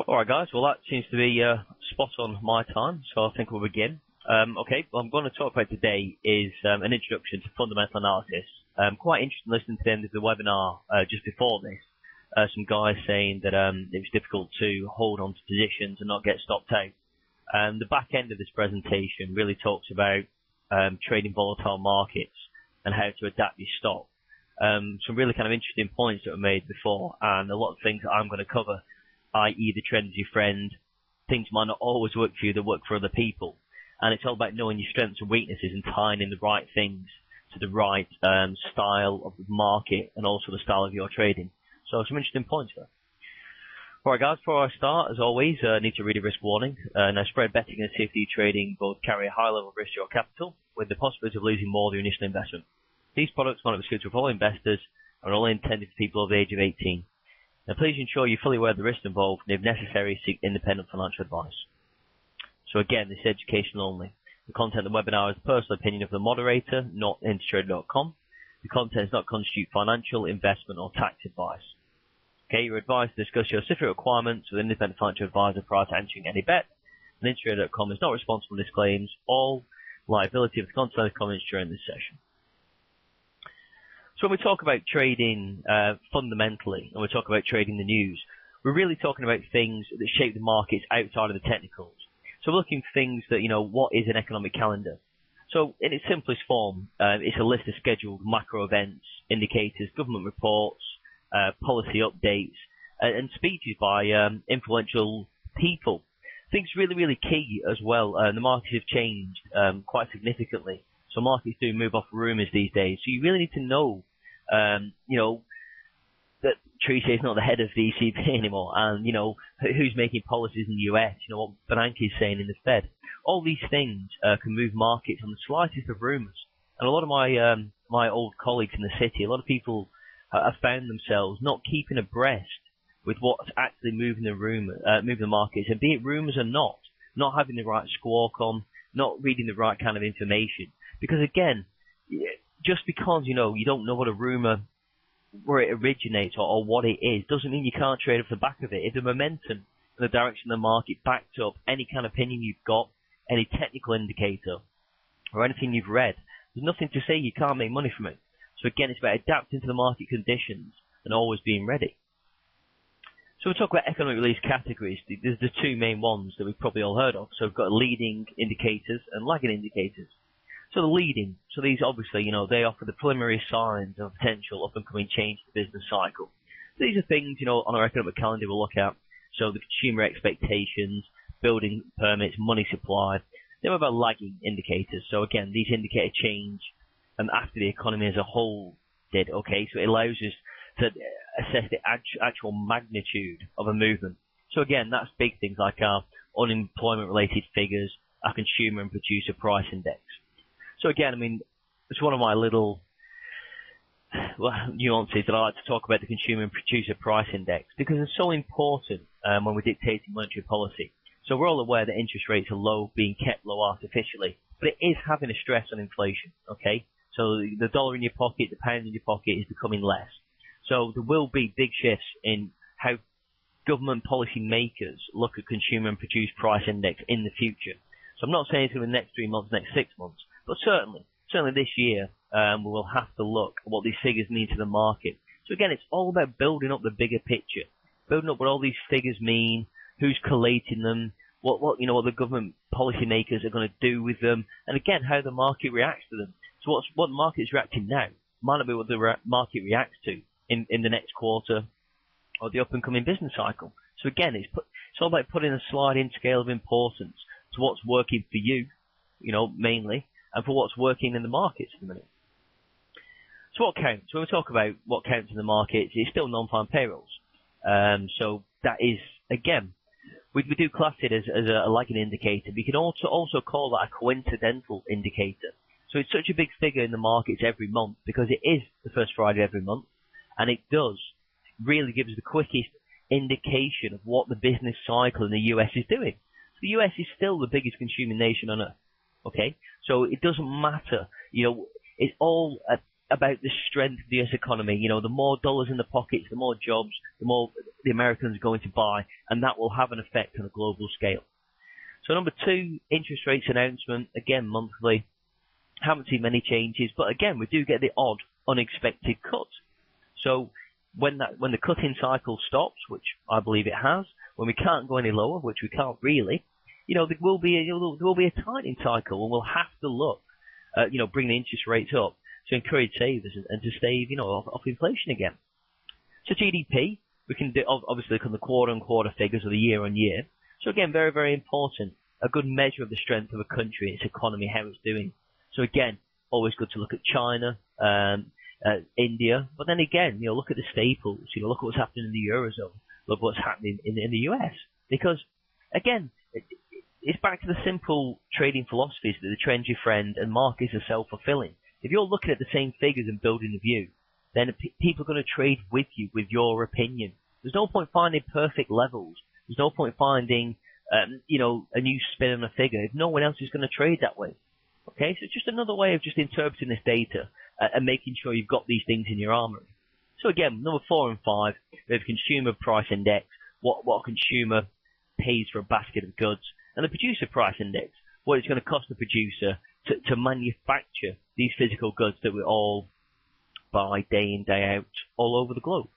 All right, guys. Well, that seems to be spot on my time, so I think we'll begin. Okay, what I'm going to talk about today is an introduction to fundamental analysis. Quite interesting listening to the end of the webinar just before this. Some guys saying that it was difficult to hold on to positions and not get stopped out. The back end of this presentation really talks about trading volatile markets and how to adapt your stock. Some really kind of interesting points that were made before, and a lot of things that I'm going to cover, i.e. the trend is your friend, things might not always work for you that work for other people. And it's all about knowing your strengths and weaknesses and tying in the right things to the right style of the market and also the style of your trading. So some interesting points there. All right, guys, before I start, as always, I need to read a risk warning. Now, spread betting and CFD trading both carry a high level of risk to your capital with the possibility of losing more than your initial investment. These products might not be suitable for all investors and are only intended for people over the age of 18. Now, please ensure you're fully aware of the risks involved and, if necessary, seek independent financial advice. So again, this is educational only. The content of the webinar is the personal opinion of the moderator, not intertrader.com. The content does not constitute financial, investment, or tax advice. Okay, you're advised to discuss your specific requirements with an independent financial advisor prior to entering any bet. And intertrader.com is not responsible for disclaims all liability of the content of the comments during this session. So when we talk about trading fundamentally, and we talk about trading the news, we're really talking about things that shape the markets outside of the technicals. So we're looking for things that, what is an economic calendar? So in its simplest form, it's a list of scheduled macro events, indicators, government reports, policy updates, and speeches by influential people. I think it's really, really key as well. The markets have changed quite significantly. So markets do move off rumours these days. So you really need to know, that Trichet is not the head of the ECB anymore, and who's making policies in the US. What Bernanke is saying in the Fed. All these things can move markets on the slightest of rumours. And a lot of my old colleagues in the city, a lot of people have found themselves not keeping abreast with what's actually moving the markets, and be it rumours or not having the right squawk on, not reading the right kind of information. Because again, just because you don't know what a rumour, where it originates or what it is, doesn't mean you can't trade off the back of it. If the momentum and the direction of the market backed up any kind of opinion you've got, any technical indicator, or anything you've read, there's nothing to say you can't make money from it. So again, it's about adapting to the market conditions and always being ready. So we'll talk about economic release categories. There's the two main ones that we've probably all heard of. So we've got leading indicators and lagging indicators. So the leading, so these obviously, they offer the preliminary signs of potential up-and-coming change to the business cycle. So these are things, on our economic calendar we'll look at. So the consumer expectations, building permits, money supply. Then we've got lagging indicators. So again, these indicate a change after the economy as a whole did. Okay, so it allows us to assess the actual magnitude of a movement. So again, that's big things like our unemployment-related figures, our consumer and producer price index. So again, it's one of my little nuances that I like to talk about the consumer and producer price index, because it's so important when we're dictating monetary policy. So we're all aware that interest rates are low, being kept low artificially, but it is having a stress on inflation, okay? So the dollar in your pocket, the pound in your pocket is becoming less. So there will be big shifts in how government policy makers look at consumer and producer price index in the future. So I'm not saying it's in the next 3 months, next 6 months, but certainly this year, we will have to look at what these figures mean to the market. So again, it's all about building up the bigger picture, building up what all these figures mean, who's collating them, what the government policymakers are going to do with them, and again, how the market reacts to them. So what the market is reacting now might not be what the market reacts to in the next quarter or the up-and-coming business cycle. So again, it's all about putting a sliding scale of importance to what's working for you, mainly, and for what's working in the markets at the minute. So what counts? When we talk about what counts in the markets, it's still non-farm payrolls. So that is, again, we do class it as a lagging indicator. We can also call that a coincidental indicator. So it's such a big figure in the markets every month because it is the first Friday every month, and it does really give us the quickest indication of what the business cycle in the US is doing. So the US is still the biggest consuming nation on earth. Okay, so it doesn't matter. It's all about the strength of the US economy. You know, the more dollars in the pockets, the more jobs, the more the Americans are going to buy, and that will have an effect on a global scale. So number 2, interest rates announcement, again monthly. Haven't seen many changes, but again, we do get the odd unexpected cut. So when the cutting cycle stops, which I believe it has, when we can't go any lower, which we can't really, you know, there will be a tightening cycle, and we'll have to look at, you know, bring the interest rates up to encourage savers and to stave, you know, off inflation again. So GDP, we can do, obviously look on the quarter-on-quarter figures or the year-on-year. So again, very, very important, a good measure of the strength of a country, its economy, how it's doing. So again, always good to look at China, India, but then again, you know, look at the staples, you know, look at what's happening in the Eurozone, look what's happening in the US. Because again, it's back to the simple trading philosophies that the trend's your friend and markets are self-fulfilling. If you're looking at the same figures and building a view, then people are going to trade with you, with your opinion. There's no point finding perfect levels. There's no point finding, you know, a new spin on a figure if no one else is going to trade that way. Okay, so it's just another way of just interpreting this data and making sure you've got these things in your armory. So again, number 4 and 5, we have consumer price index, what a consumer pays for a basket of goods, and the producer price index, what it's going to cost the producer to manufacture these physical goods that we all buy day in, day out, all over the globe.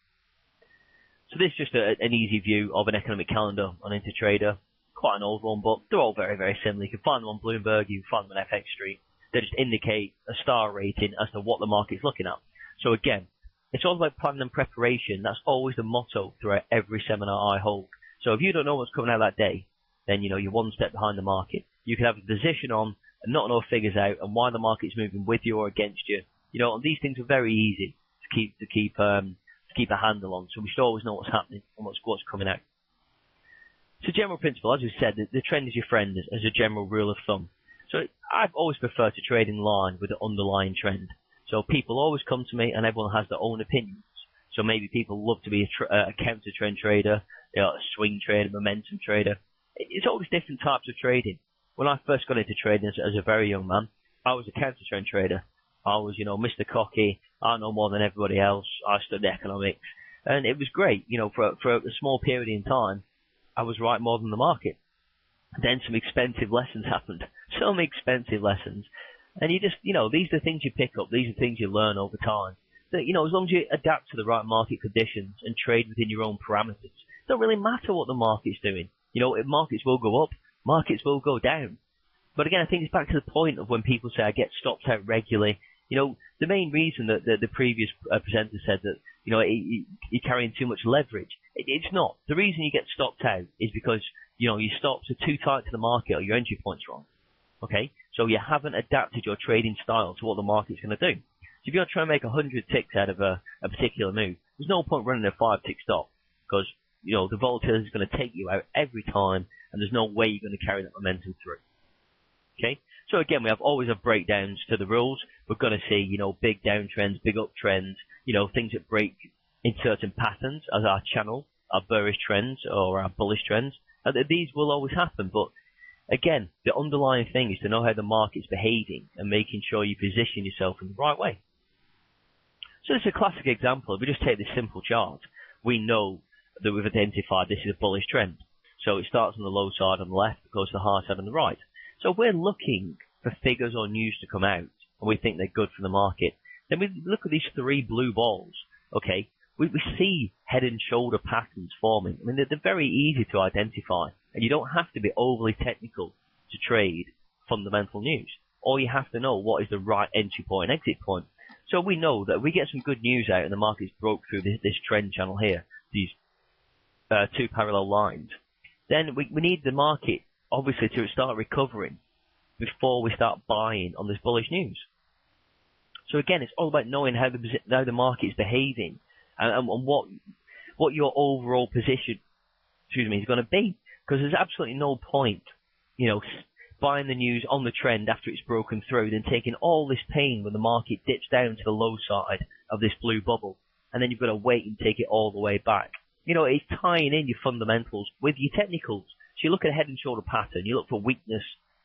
So this is just an easy view of an economic calendar on InterTrader. Quite an old one, but they're all very, very similar. You can find them on Bloomberg, you can find them on FX Street. They just indicate a star rating as to what the market's looking at. So again, it's all about planning and preparation. That's always the motto throughout every seminar I hold. So if you don't know what's coming out that day, then you know you're one step behind the market. You can have a position on and not know figures out and why the market's moving with you or against you. You know, and these things are very easy to keep a handle on. So we should always know what's happening and what's coming out. So general principle, as we said, the trend is your friend as a general rule of thumb. So I've always preferred to trade in line with the underlying trend. So people always come to me and everyone has their own opinions. So maybe people love to be a counter trend trader, you know, a swing trader, momentum trader. It's always different types of trading. When I first got into trading as a very young man, I was a counter trend trader. I was, you know, Mr. Cocky. I know more than everybody else. I studied economics. And it was great, you know, for a small period in time. I was right more than the market. Then some expensive lessons happened. Some expensive lessons. And you just, you know, these are the things you pick up. These are things you learn over time. That, you know, as long as you adapt to the right market conditions and trade within your own parameters, it don't really matter what the market's doing. You know, markets will go up, markets will go down. But again, I think it's back to the point of when people say I get stopped out regularly. You know, the main reason that the previous presenter said that, you know, you're carrying too much leverage. It's not. The reason you get stopped out is because, you know, your stops are too tight to the market or your entry point's wrong. Okay? So you haven't adapted your trading style to what the market's going to do. So if you're trying to make 100 ticks out of a particular move, there's no point running a 5-tick stop because, you know, the volatility is going to take you out every time and there's no way you're going to carry that momentum through. Okay? So again, we always have breakdowns to the rules. We're going to see, you know, big downtrends, big uptrends, you know, things that break in certain patterns as our channel, our bearish trends or our bullish trends. These will always happen, but again, the underlying thing is to know how the market's behaving and making sure you position yourself in the right way. So it's a classic example. If we just take this simple chart, we know that we've identified this is a bullish trend. So it starts on the low side on the left, goes to the high side on the right. So if we're looking for figures or news to come out, and we think they're good for the market, then we look at these 3 blue balls, okay? We see head and shoulder patterns forming. I mean, they're very easy to identify, and you don't have to be overly technical to trade fundamental news. All you have to know what is the right entry point and exit point. So we know that if we get some good news out and the market's broke through this trend channel here, these 2 parallel lines, then we need the market, obviously, to start recovering before we start buying on this bullish news. So again, it's all about knowing how the market is behaving and what your overall position, is going to be. Because there's absolutely no point, you know, buying the news on the trend after it's broken through, then taking all this pain when the market dips down to the low side of this blue bubble, and then you've got to wait and take it all the way back. You know, it's tying in your fundamentals with your technicals. So you look at a head and shoulder pattern, you look for weakness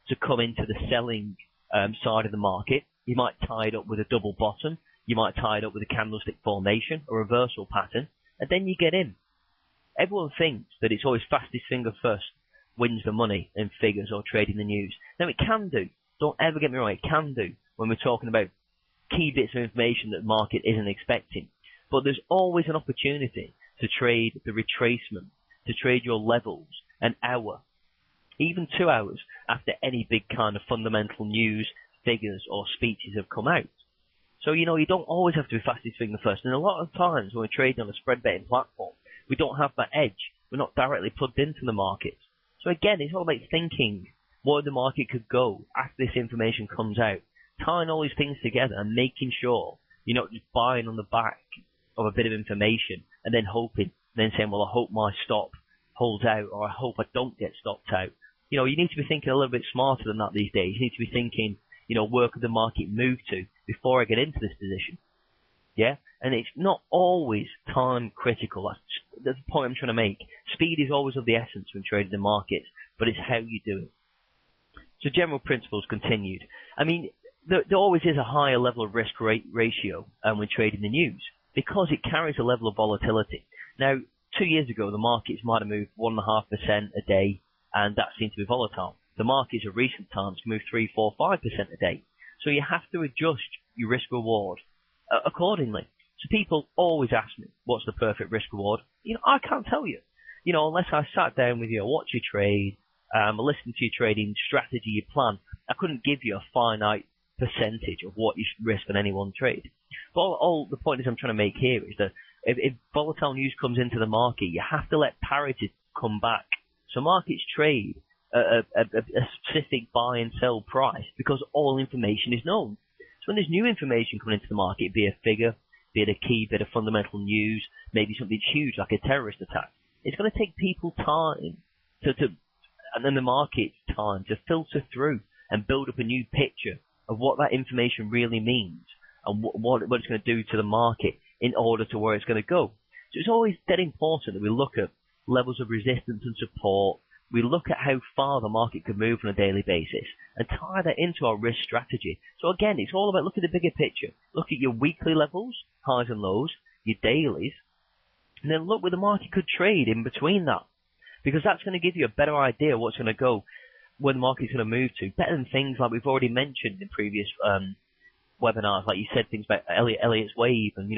to come into the selling side of the market. You might tie it up with a double bottom. You might tie it up with a candlestick formation, a reversal pattern, and then you get in. Everyone thinks that it's always fastest finger first wins the money in figures or trading the news. Now, it can do. Don't ever get me wrong, it can do when we're talking about key bits of information that the market isn't expecting. But there's always an opportunity to trade the retracement, to trade your levels an hour, even 2 hours after any big kind of fundamental news, figures or speeches have come out. So, you don't always have to be fastest finger first. And a lot of times when we're trading on a spread betting platform, we don't have that edge. We're not directly plugged into the market. So again, it's all about thinking where the market could go after this information comes out, tying all these things together and making sure you're not just buying on the back of a bit of information and then hoping, then saying, well, I hope my stop holds out, or I hope I don't get stopped out. You need to be thinking a little bit smarter than that these days. You need to be thinking, where could the market move to before I get into this position? Yeah? And it's not always time critical. That's the point I'm trying to make. Speed is always of the essence when trading the markets, but it's how you do it. So general principles continued. I mean, there always is a higher level of risk ratio when trading the news because it carries a level of volatility. Now, 2 years ago, the markets might have moved 1.5% a day, and that seemed to be volatile. The markets of recent times moved 3, 4, 5% a day. So you have to adjust your risk reward accordingly. So people always ask me, what's the perfect risk reward? I can't tell you. Unless I sat down with you, watch your trade, listen to your trading strategy, your plan, I couldn't give you a finite percentage of what you should risk on any one trade. But all the point is I'm trying to make here is that if volatile news comes into the market, you have to let parity come back. So markets trade a specific buy and sell price because all information is known. So when there's new information coming into the market, be it a figure, be it a key bit of fundamental news, maybe something huge like a terrorist attack, it's going to take people time and then the market's time to filter through and build up a new picture of what that information really means and what it's going to do to the market in order to where it's going to go. So it's always dead important that we look at levels of resistance and support. We look at how far the market could move on a daily basis and tie that into our risk strategy. So again, it's all about looking at the bigger picture. Look at your weekly levels, highs and lows, your dailies, and then look where the market could trade in between that. Because that's going to give you a better idea of what's going to go, where the market's going to move to. Better than things like we've already mentioned in previous webinars, like you said, things about Elliott's wave and,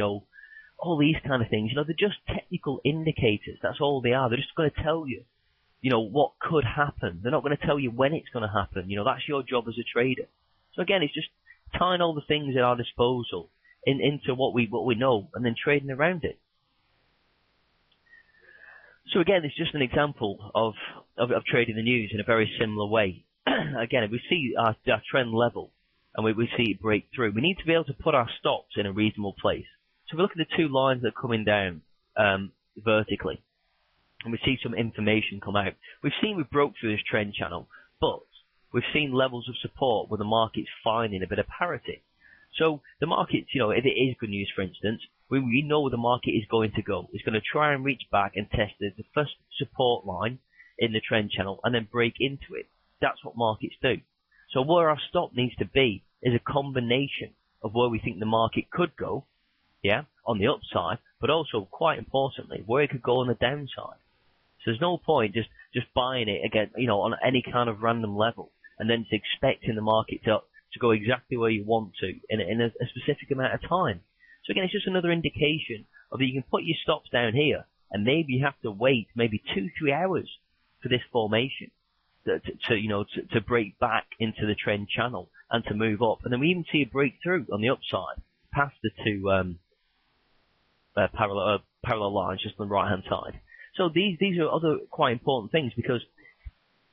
all these kind of things. They're just technical indicators. That's all they are. They're just going to tell you, what could happen. They're not going to tell you when it's going to happen. That's your job as a trader. So again, it's just tying all the things at our disposal into what we know and then trading around it. So again, it's just an example of trading the news in a very similar way. Again, if we see our trend level and we see it break through, we need to be able to put our stops in a reasonable place. So if we look at the two lines that are coming down vertically, and we see some information come out, we've broke through this trend channel, but we've seen levels of support where the market's finding a bit of parity. So the market, if it is good news, for instance, we know where the market is going to go. It's going to try and reach back and test the first support line in the trend channel and then break into it. That's what markets do. So where our stop needs to be is a combination of where we think the market could go, on the upside, but also, quite importantly, where it could go on the downside. So there's no point just buying it again, on any kind of random level and then just expecting the market to go exactly where you want to in a specific amount of time. So again, it's just another indication of that you can put your stops down here and maybe you have to wait maybe 2-3 hours for this formation to break back into the trend channel and to move up. And then we even see a breakthrough on the upside past the two parallel lines just on the right hand side. So these are other quite important things because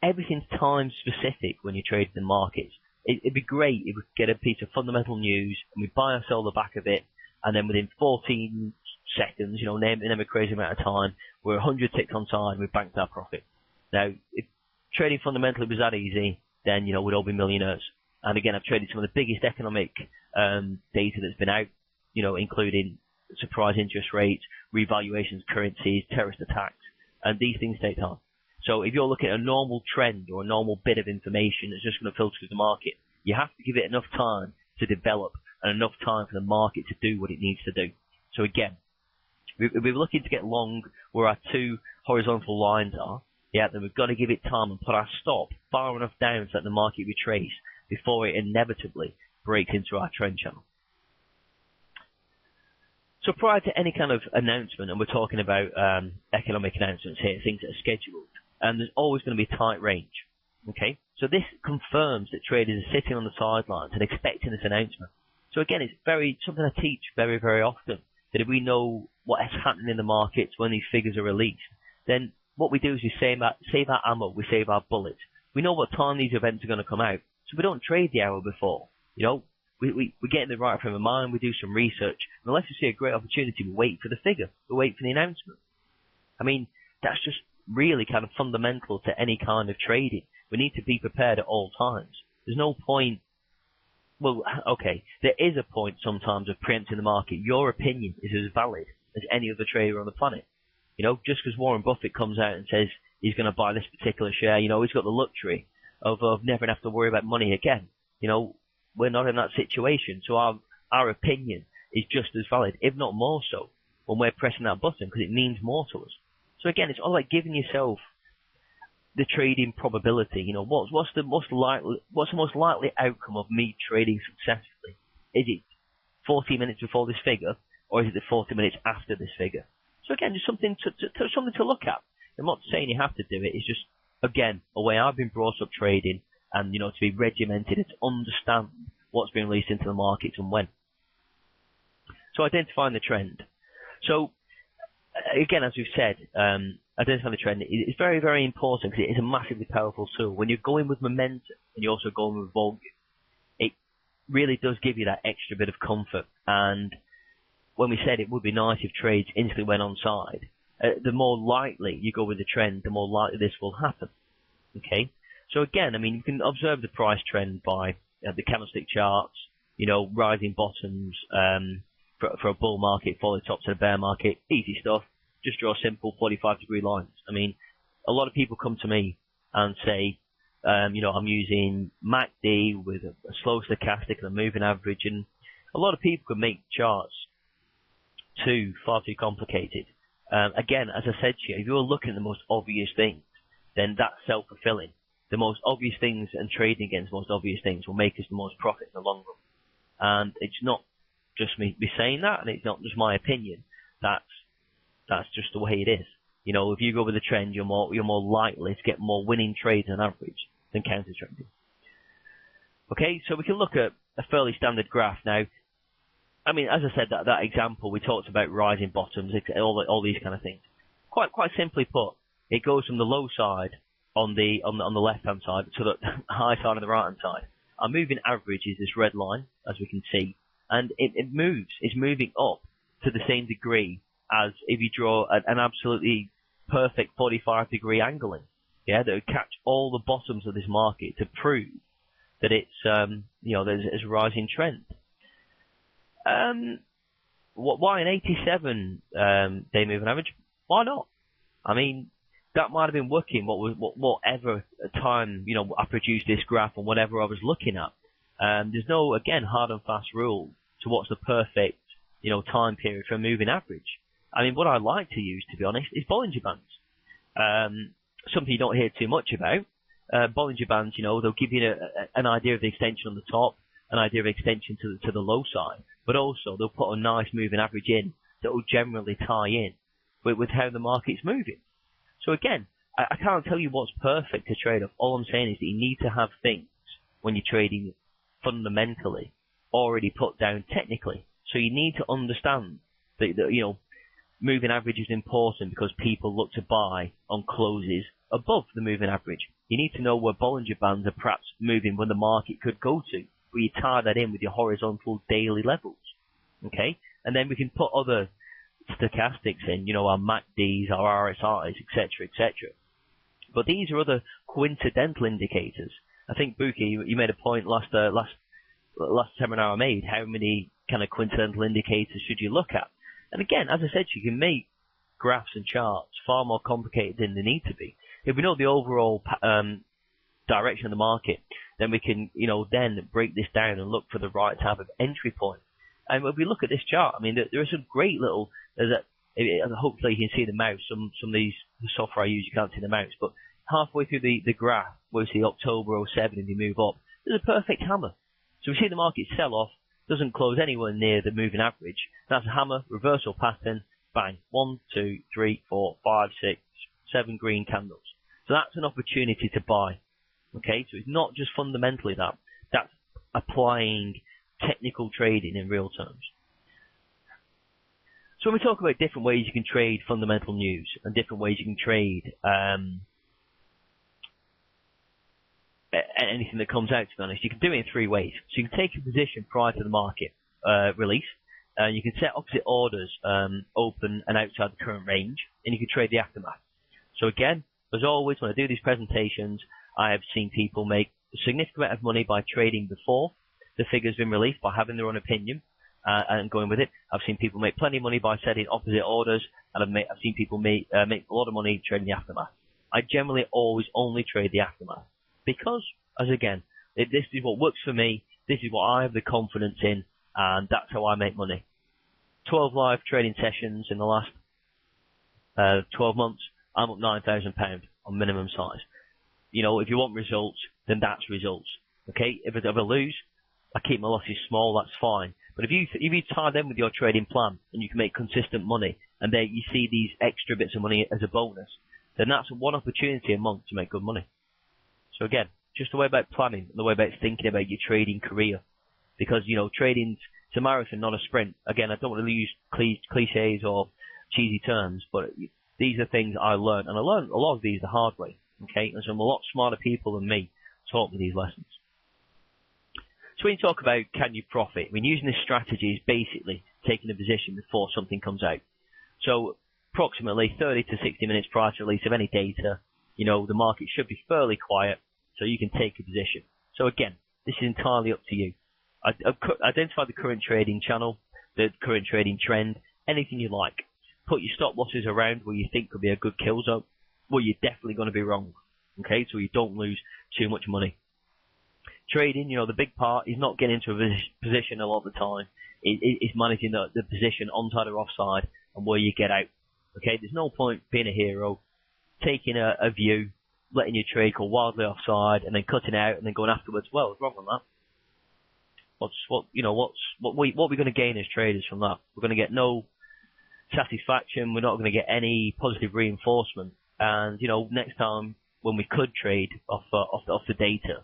everything's time specific when you trade in markets. It'd be great if we could get a piece of fundamental news and we buy or sell the back of it, and then within 14 seconds, name a crazy amount of time, we're 100 ticks on time and we've banked our profit. Now, if trading fundamentally was that easy, then, we'd all be millionaires. And again, I've traded some of the biggest economic data that's been out, including surprise interest rates, revaluations of currencies, terrorist attacks, and these things take time. So if you're looking at a normal trend or a normal bit of information that's just going to filter through the market, you have to give it enough time to develop and enough time for the market to do what it needs to do. So again, we're looking to get long where our two horizontal lines are. Yeah, then we've got to give it time and put our stop far enough down to let the market retrace before it inevitably breaks into our trend channel. So prior to any kind of announcement, and we're talking about economic announcements here, things that are scheduled, and there's always going to be a tight range. Okay, so this confirms that traders are sitting on the sidelines and expecting this announcement. So again, it's something I teach very, very often, that if we know what is happening in the markets when these figures are released, then what we do is we save our ammo, we save our bullets. We know what time these events are going to come out, so we don't trade the hour before. We get in the right frame of mind, we do some research, and unless we see a great opportunity, we wait for the figure, we wait for the announcement. I mean, that's just really kind of fundamental to any kind of trading. We need to be prepared at all times. There's no point, well, okay, there is a point sometimes of preempting the market. Your opinion is as valid as any other trader on the planet. Just because Warren Buffett comes out and says he's going to buy this particular share, he's got the luxury of never have to worry about money again. We're not in that situation, so our opinion is just as valid, if not more so, when we're pressing that button, because it means more to us. So again, it's all like giving yourself the trading probability. What's the most likely outcome of me trading successfully? Is it 40 minutes before this figure, or is it the 40 minutes after this figure? So again, just something to look at. I'm not saying you have to do it. It's just, again, a way I've been brought up trading, and to be regimented and to understand what's being released into the markets and when. So identifying the trend. So again, as we've said, identifying the trend is very, very important because it is a massively powerful tool. When you're going with momentum and you're also going with volume, it really does give you that extra bit of comfort. And when we said it would be nice if trades instantly went on side, the more likely you go with the trend, the more likely this will happen. Okay? So again, I mean, you can observe the price trend by the candlestick charts, rising bottoms for a bull market, follow tops in a bear market, easy stuff. Just draw simple 45-degree lines. I mean, a lot of people come to me and say, I'm using MACD with a slow stochastic and a moving average, and a lot of people can make charts far too complicated. Again, as I said to you, if you're looking at the most obvious things, then that's self-fulfilling. The most obvious things and trading against the most obvious things will make us the most profit in the long run. And it's not just me saying that, and it's not just my opinion. That's just the way it is. If you go with the trend, you're more likely to get more winning trades on average than counter trading. Okay, so we can look at a fairly standard graph now. I mean, as I said, that example we talked about rising bottoms, all these kind of things. Quite simply put, it goes from the low side on the left hand side to the high side on the right hand side. Our moving average is this red line, as we can see, and it moves. It's moving up to the same degree as if you draw an absolutely perfect 45-degree angling. Yeah, that would catch all the bottoms of this market to prove that it's there's a rising trend. Why an 87 day moving average? Why not? I mean, that might have been working whatever time I produced this graph and whatever I was looking at. There's no, again, hard and fast rule to what's the perfect time period for a moving average. I mean, what I like to use, to be honest, is Bollinger Bands. Something you don't hear too much about. Bollinger Bands, they'll give you an idea of the extension on the top, an idea of extension to the low side, but also they'll put a nice moving average in that will generally tie in with how the market's moving. So again, I can't tell you what's perfect to trade off. All I'm saying is that you need to have things when you're trading fundamentally already put down technically. So you need to understand that moving average is important because people look to buy on closes above the moving average. You need to know where Bollinger Bands are perhaps moving when the market could go to, but you tie that in with your horizontal daily levels. Okay? And then we can put other stochastics in, our MACDs, our RSIs, etc., etc. But these are other coincidental indicators. I think, Buki, you made a point last seminar I made, how many kind of coincidental indicators should you look at? And again, as I said, you can make graphs and charts far more complicated than they need to be. If we know the overall direction of the market, then we can, then break this down and look for the right type of entry point. And if we look at this chart, I mean, there are some great little, hopefully you can see the mouse. Some of the software I use, you can't see the mouse, but halfway through the graph, where we see October '07, if you move up, there's a perfect hammer. So we see the market sell off, doesn't close anywhere near the moving average. That's a hammer, reversal pattern, bang, 1, 2, 3, 4, 5, 6, 7 green candles. So that's an opportunity to buy. Okay, so it's not just fundamentally that's applying technical trading in real terms. So when we talk about different ways you can trade fundamental news and different ways you can trade anything that comes out, to be honest, you can do it in 3 ways. So you can take a position prior to the market release. You can set opposite orders open and outside the current range, and you can trade the aftermath. So again, as always, when I do these presentations, I have seen people make a significant amount of money by trading before the figure's been released, by having their own opinion and going with it. I've seen people make plenty of money by setting opposite orders, and I've seen people make a lot of money trading the aftermath. I generally always only trade the aftermath because, as again, this is what works for me. This is what I have the confidence in, and that's how I make money. 12 live trading sessions in the last 12 months. I'm up £9,000 on minimum size. If you want results, then that's results. Okay, if I lose, I keep my losses small. That's fine. But if you tie them with your trading plan and you can make consistent money, and then you see these extra bits of money as a bonus, then that's one opportunity a month to make good money. So again, just the way about planning, the way about thinking about your trading career, because trading's a marathon, not a sprint. Again, I don't want to use cliches or cheesy terms, but these are things I learned, and I learned a lot of these the hard way. Okay, and some a lot smarter people than me taught me these lessons. So when you talk about can you profit, I mean, using this strategy is basically taking a position before something comes out. So approximately 30 to 60 minutes prior to release of any data, the market should be fairly quiet, so you can take a position. So again, this is entirely up to you. Identify the current trading channel, the current trading trend, anything you like. Put your stop losses around where you think could be a good kill zone, where you're definitely going to be wrong. Okay, so you don't lose too much money. Trading, the big part is not getting into a position a lot of the time. It's managing the position onside or offside and where you get out. Okay, there's no point being a hero, taking a view, letting your trade go wildly offside and then cutting out and then going afterwards. Well, what's wrong with that? What are we going to gain as traders from that? We're going to get no satisfaction. We're not going to get any positive reinforcement. And next time when we could trade off the data,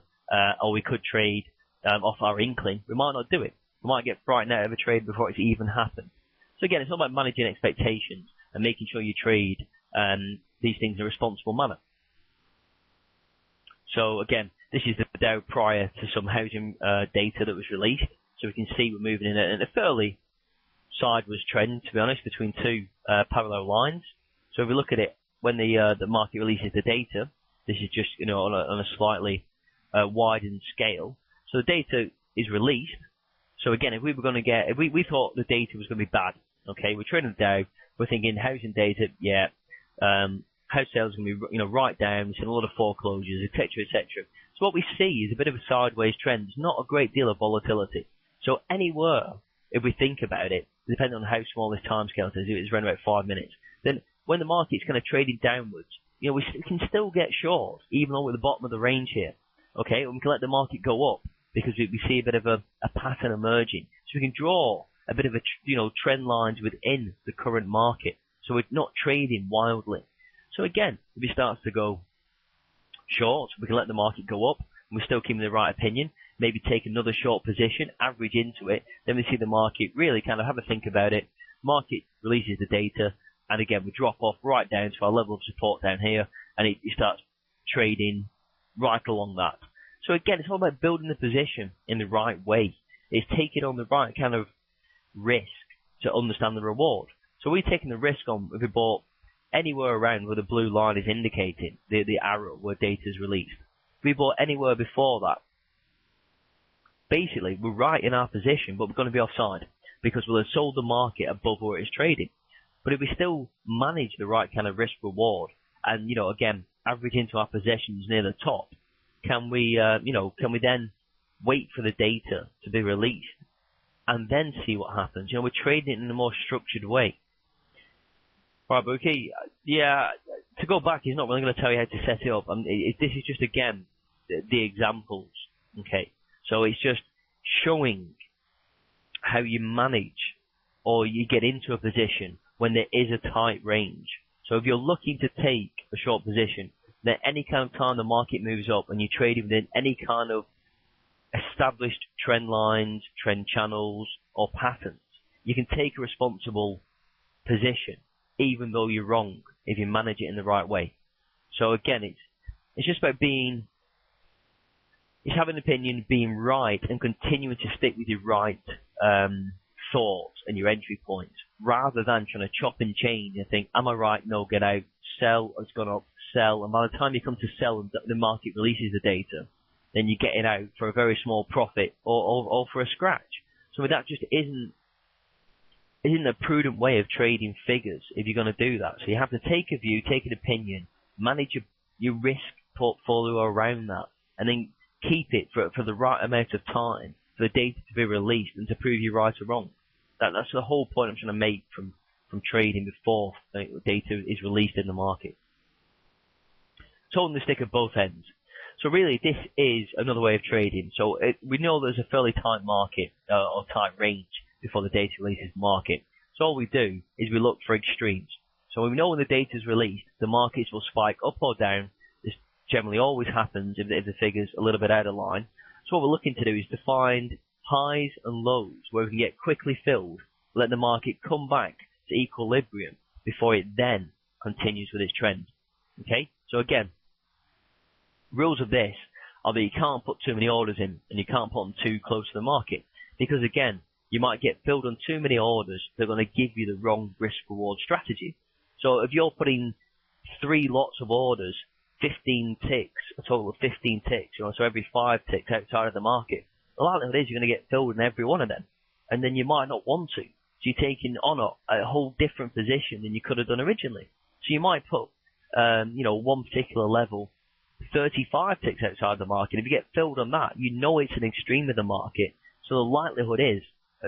or we could trade off our inkling, we might not do it. We might get frightened out of a trade before it's even happened. So again, it's all about managing expectations and making sure you trade these things in a responsible manner. So again, this is the Dow prior to some housing data that was released. So we can see we're moving in a fairly sideways trend, to be honest, between 2 parallel lines. So if we look at it when the market releases the data, this is just on a slightly widened scale. So the data is released. So again, if we were going to get, if we thought the data was going to be bad, okay, we're trading the Dow, we're thinking housing data, yeah, house sales are going to be right down, we're seeing a lot of foreclosures, etc., etc. So what we see is a bit of a sideways trend. There's not a great deal of volatility. So anywhere, if we think about it, depending on how small this timescale is, if it's around about 5 minutes, then when the market's kind of trading downwards, we can still get short, even though we're at the bottom of the range here. Okay, and we can let the market go up because we see a bit of a pattern emerging. So we can draw a bit of trend lines within the current market. So we're not trading wildly. So again, if it starts to go short, we can let the market go up, and we're still keeping the right opinion. Maybe take another short position, average into it. Then we see the market really kind of have a think about it. Market releases the data, and again we drop off right down to our level of support down here, and it starts trading right along that. So again, it's all about building the position in the right way. It's taking on the right kind of risk to understand the reward. So we're taking the risk on if we bought anywhere around where the blue line is indicating, the arrow where data is released. If we bought anywhere before that, basically we're right in our position, but we're going to be offside because we'll have sold the market above where it's trading. But if we still manage the right kind of risk reward and, again, average into our possessions near the top, can we then wait for the data to be released and then see what happens? We're trading it in a more structured way. Right, but okay, yeah, to go back, he's not really going to tell you how to set it up. This is just, again, the examples, okay? So it's just showing how you manage or you get into a position when there is a tight range. So if you're looking to take a short position, then any kind of time the market moves up and you trade within any kind of established trend lines, trend channels, or patterns, you can take a responsible position, even though you're wrong, if you manage it in the right way. So again, it's just about it's having an opinion, being right, and continuing to stick with your right thoughts and your entry points, rather than trying to chop and change and think, am I right? No, get out. Sell, it's gone up. Sell, and by the time you come to sell and the market releases the data, then you get it out for a very small profit or for a scratch. So that just isn't a prudent way of trading figures if you're going to do that. So you have to take a view, take an opinion, manage your risk portfolio around that, and then keep it for the right amount of time for the data to be released and to prove you right or wrong. That's the whole point I'm trying to make from trading before data is released in the market. It's holding the stick at both ends. So really, this is another way of trading. So we know there's a fairly tight market or tight range before the data releases the market. So all we do is we look for extremes. So we know when the data is released, the markets will spike up or down. This generally always happens if the figure's a little bit out of line. So what we're looking to do is to find highs and lows where we can get quickly filled, let the market come back to equilibrium before it then continues with its trend. Okay? So again, rules of this are that you can't put too many orders in and you can't put them too close to the market, because again, you might get filled on too many orders that are going to give you the wrong risk-reward strategy. So if you're putting 3 lots of orders, 15 ticks, a total of 15 ticks, so every 5 ticks outside of the market, the likelihood is you're going to get filled in every one of them, and then you might not want to. So you're taking on a whole different position than you could have done originally. So you might put, one particular level, 35 ticks outside the market. If you get filled on that, you know it's an extreme of the market. So the likelihood is,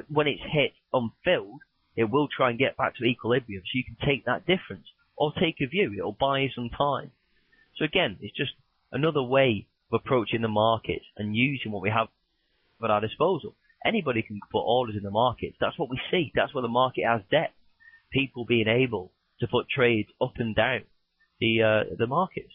when it's hit unfilled, it will try and get back to equilibrium. So you can take that difference, or take a view. It'll buy you some time. So again, it's just another way of approaching the market and using what we have at our disposal. Anybody can put orders in the market. That's what we see. That's where the market has depth. People being able to put trades up and down the markets.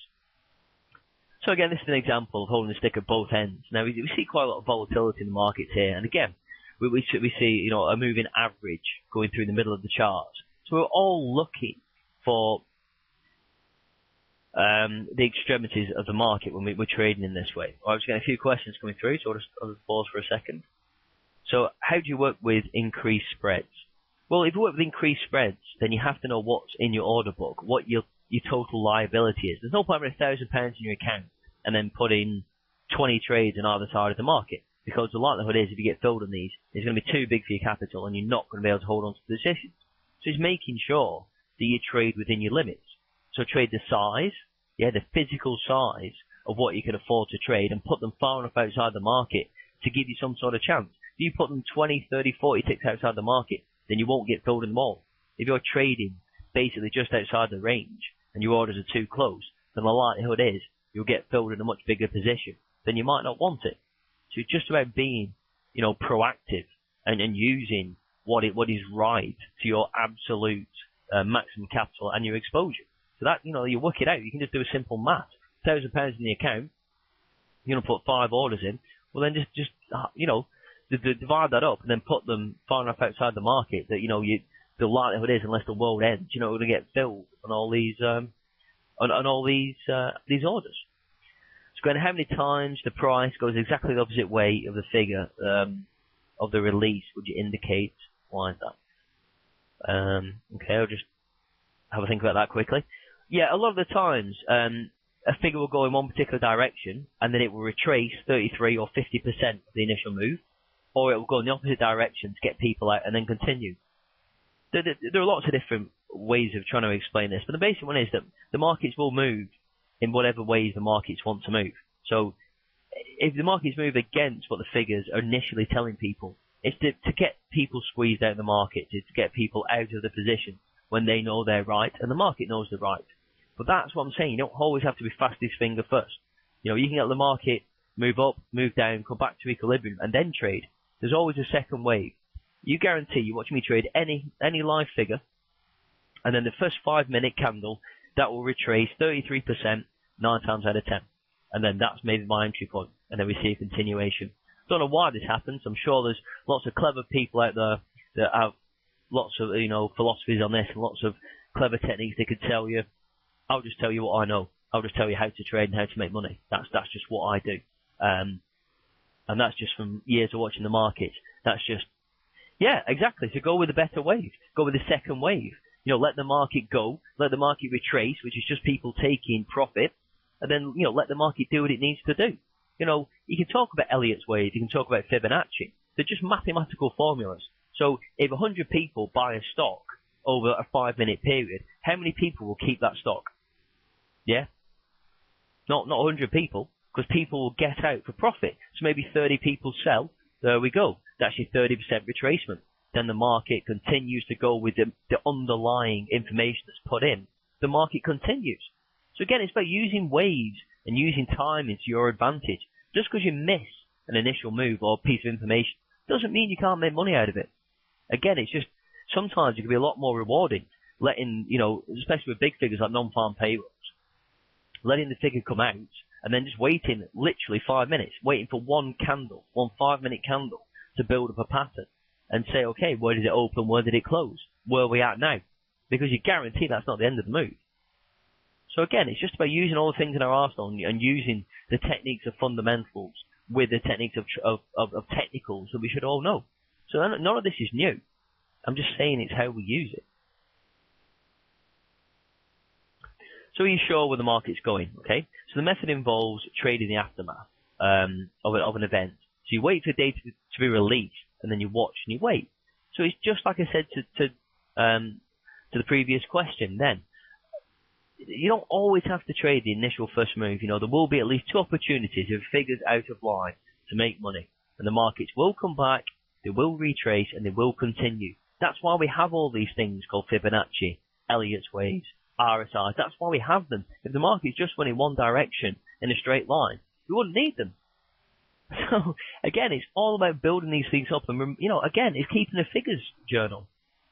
So again, this is an example of holding the stick at both ends. Now we see quite a lot of volatility in the markets here, and again, we see a moving average going through the middle of the chart. So we're all looking for the extremities of the market when we're trading in this way. I was getting a few questions coming through, so I'll just pause for a second. So how do you work with increased spreads? Well, if you work with increased spreads, then you have to know what's in your order book, what your total liability is. There's no point having £1,000 in your account and then putting 20 trades on either side of the market, because the likelihood is if you get filled on these, it's going to be too big for your capital and you're not going to be able to hold on to the positions. So it's making sure that you trade within your limits. So trade the size, the physical size of what you can afford to trade, and put them far enough outside the market to give you some sort of chance. If you put them 20, 30, 40 ticks outside the market, then you won't get filled in them all. If you're trading basically just outside the range and your orders are too close, then the likelihood is you'll get filled in a much bigger position. Then you might not want it. So it's just about being, proactive and using what is right to your absolute maximum capital and your exposure. So that, you work it out. You can just do a simple math. £1,000 in the account, you're going to put 5 orders in. Well, then just divide that up and then put them far enough outside the market that, the likelihood is, unless the world ends, you're going to get filled on all these, these orders. So again, how many times the price goes exactly the opposite way of the figure, of the release would you indicate? Why is that? Okay, I'll just have a think about that quickly. Yeah, a lot of the times, a figure will go in one particular direction and then it will retrace 33 or 50% of the initial move, or it will go in the opposite direction to get people out and then continue. There are lots of different ways of trying to explain this, but the basic one is that the markets will move in whatever ways the markets want to move. So if the markets move against what the figures are initially telling people, it's to get people squeezed out of the market, to get people out of the position when they know they're right and the market knows they're right. But that's what I'm saying. You don't always have to be fastest finger first. You can get the market move up, move down, come back to equilibrium, and then trade. There's always a second wave. You guarantee you watch me trade any live figure, and then the first 5-minute candle, that will retrace 33% 9 times out of 10. And then that's maybe my entry point, and then we see a continuation. Don't know why this happens. I'm sure there's lots of clever people out there that have lots of, philosophies on this and lots of clever techniques they could tell you. I'll just tell you what I know. I'll just tell you how to trade and how to make money. That's just what I do. And that's just from years of watching the market. That's just, yeah, exactly. So go with a better wave. Go with the second wave. Let the market go. Let the market retrace, which is just people taking profit. And then, let the market do what it needs to do. You can talk about Elliott's wave. You can talk about Fibonacci. They're just mathematical formulas. So if 100 people buy a stock over a 5-minute period, how many people will keep that stock? Yeah? Not 100 people, because people will get out for profit. So maybe 30 people sell. There we go. That's your 30% retracement. Then the market continues to go with the underlying information that's put in. The market continues. So again, it's about using waves and using timing to your advantage. Just because you miss an initial move or piece of information doesn't mean you can't make money out of it. Again, it's just sometimes it can be a lot more rewarding letting, especially with big figures like non-farm payrolls, letting the figure come out and then just waiting literally 5 minutes, waiting for one 5-minute candle to build up a pattern and say, okay, where did it open? Where did it close? Where are we at now? Because you guarantee that's not the end of the move. So again, it's just about using all the things in our arsenal and using the techniques of fundamentals with the techniques of technicals that we should all know. So none of this is new. I'm just saying it's how we use it. So are you sure where the market's going? Okay. So the method involves trading the aftermath of an event. So you wait for data to be released, and then you watch and you wait. So it's just like I said to the previous question. Then you don't always have to trade the initial first move. There will be at least 2 opportunities if figures out of line to make money, and the markets will come back, they will retrace, and they will continue. That's why we have all these things called Fibonacci, Elliott's waves, RSIs. That's why we have them. If the market's just went in one direction in a straight line, we wouldn't need them. So again, it's all about building these things up, and again, it's keeping a figures journal.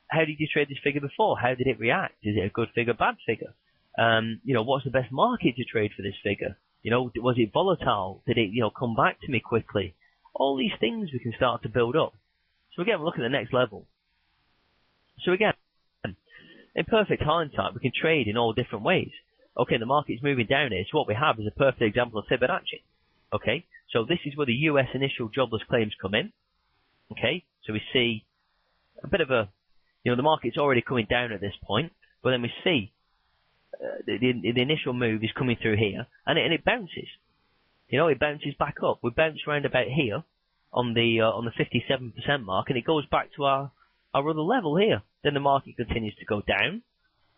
How did you trade this figure before? How did it react? Is it a good figure, bad figure? What's the best market to trade for this figure? Was it volatile? Did it, come back to me quickly? All these things we can start to build up. So again, we're looking at the next level. So again, in perfect hindsight, we can trade in all different ways. Okay, the market's moving down here. So what we have is a perfect example of Fibonacci. Okay, so this is where the US initial jobless claims come in. Okay, so we see a bit of a, the market's already coming down at this point, but then we see the initial move is coming through here, and it bounces. It bounces back up. We bounce around about here on the 57% mark, and it goes back to our other level here. Then the market continues to go down,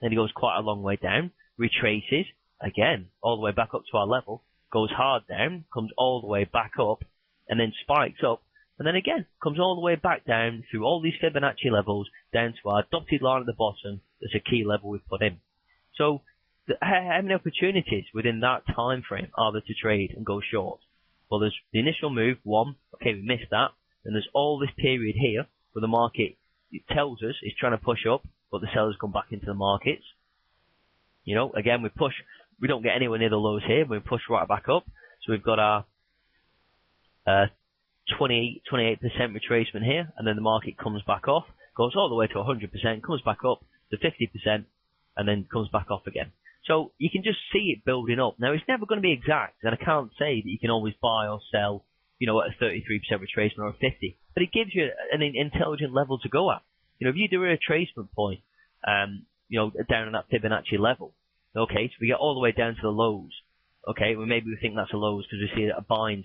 then it goes quite a long way down, retraces again all the way back up to our level, goes hard down, comes all the way back up, and then spikes up, and then again comes all the way back down through all these Fibonacci levels down to our dotted line at the bottom. That's a key level we've put in. So how many opportunities within that time frame are there to trade and go short? Well, there's the initial move, 1. Okay, we missed that. Then there's all this period here where the market, it tells us it's trying to push up, but the sellers come back into the markets. Again, we don't get anywhere near the lows here. We push right back up. So we've got our 28% retracement here, and then the market comes back off, goes all the way to 100%, comes back up to 50%, and then comes back off again. So you can just see it building up. Now, it's never going to be exact, and I can't say that you can always buy or sell, at a 33% retracement or a 50, but it gives you an intelligent level to go at. If you do a retracement point, down on that Fibonacci level, okay, so we get all the way down to the lows, okay, well, maybe we think that's a lows because we see a buying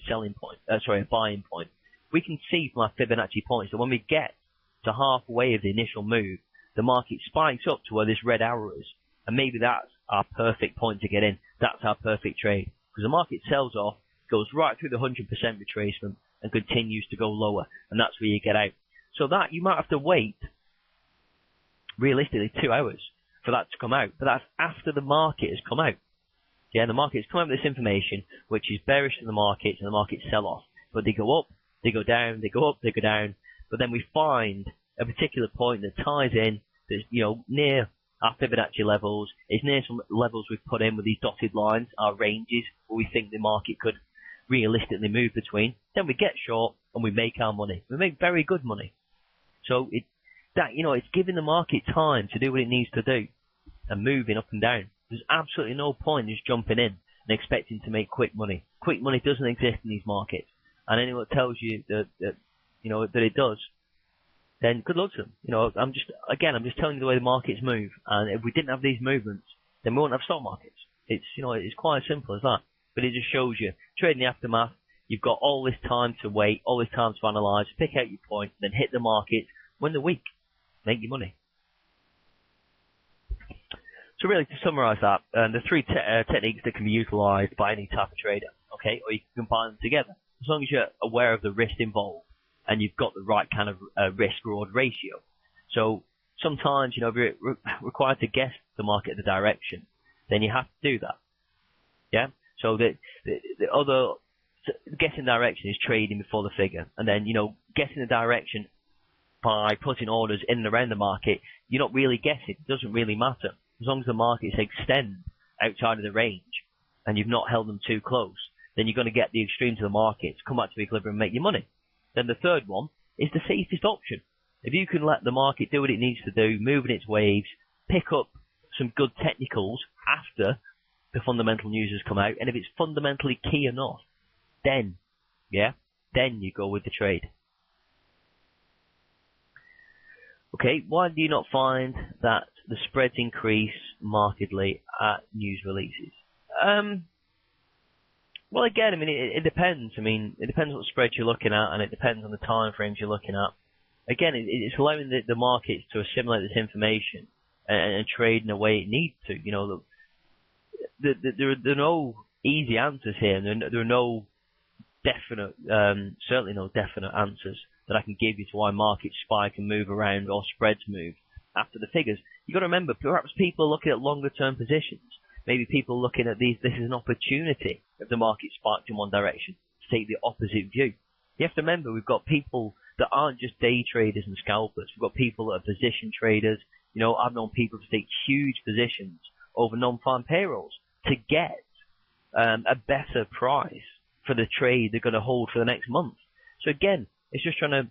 point. We can see from our Fibonacci points that when we get to halfway of the initial move, the market spikes up to where this red arrow is, and maybe that's our perfect point to get in. That's our perfect trade, because the market sells off, goes right through the 100% retracement and continues to go lower, and that's where you get out. So that you might have to wait, realistically, 2 hours for that to come out, but that's after the market has come out. Yeah, the market has come out with this information, which is bearish to the markets, and the markets sell off. But they go up, they go down, they go up, they go down. But then we find a particular point that ties in, that's, near our Fibonacci levels. It's near some levels we've put in with these dotted lines, our ranges, where we think the market could realistically move between. Then we get short, and we make our money. We make very good money. So it's giving the market time to do what it needs to do, and moving up and down. There's absolutely no point just jumping in and expecting to make quick money. Quick money doesn't exist in these markets. And anyone that tells you that it does, then good luck to them. I'm just telling you the way the markets move. And if we didn't have these movements, then we wouldn't have stock markets. It's quite as simple as that. But it just shows you, trading the aftermath, you've got all this time to wait, all this time to analyse, pick out your point, then hit the market, win the week, make your money. So really, to summarise that, the three techniques that can be utilised by any type of trader, okay, or you can combine them together, as long as you're aware of the risk involved and you've got the right kind of risk-reward ratio. So sometimes, if you're required to guess the market, the direction, then you have to do that. Yeah. So the other guessing direction is trading before the figure, and then guessing the direction by putting orders in and around the market, you're not really guessing. It doesn't really matter. As long as the markets extend outside of the range and you've not held them too close, then you're going to get the extremes of the markets, come back to equilibrium and make your money. Then the third one is the safest option. If you can let the market do what it needs to do, move in its waves, pick up some good technicals after the fundamental news has come out, and if it's fundamentally key enough, then you go with the trade. Okay, why do you not find that the spreads increase markedly at news releases? Well, again, it depends. It depends what spread you're looking at, and it depends on the time frames you're looking at. Again, it's allowing the markets to assimilate this information and trade in a way it needs to. There are no easy answers here. There are no definite, certainly no definite answers that I can give you to why markets spike and move around or spreads move after the figures. You've got to remember, perhaps people are looking at longer term positions. Maybe people are looking at this as an opportunity if the market spiked in one direction to take the opposite view. You have to remember, we've got people that aren't just day traders and scalpers. We've got people that are position traders. I've known people to take huge positions over non-farm payrolls to get a better price for the trade they're going to hold for the next month. So again, it's just trying to